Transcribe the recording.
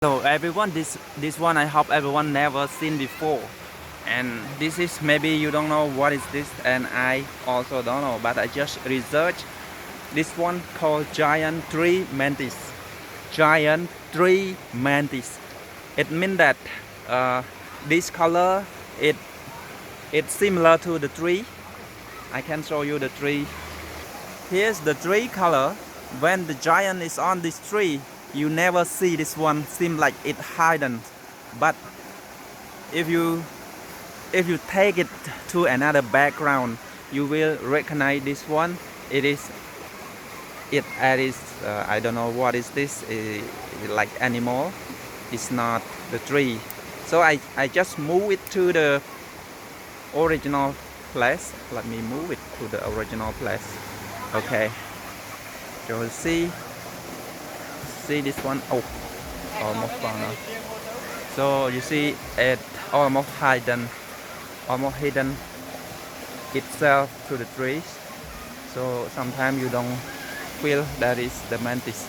Hello everyone, this one I hope everyone never seen before, and this is maybe you don't know what is this, and I also don't know, but I just researched this one called giant tree mantis. Giant tree mantis. It means that this color it's similar to the tree. I can show you the tree. Here's the tree color. When the giant is on this tree, you never see this one, seem like it hidden. But if you take it to another background, you will recognize this one. It is I don't know what is this, like animal. It's not the tree. So I just move it to the original place. Let me move it to the original place. Okay, so see this one. Oh, almost found out. So you see it almost hidden itself to the trees. So sometimes you don't feel that is the mantis.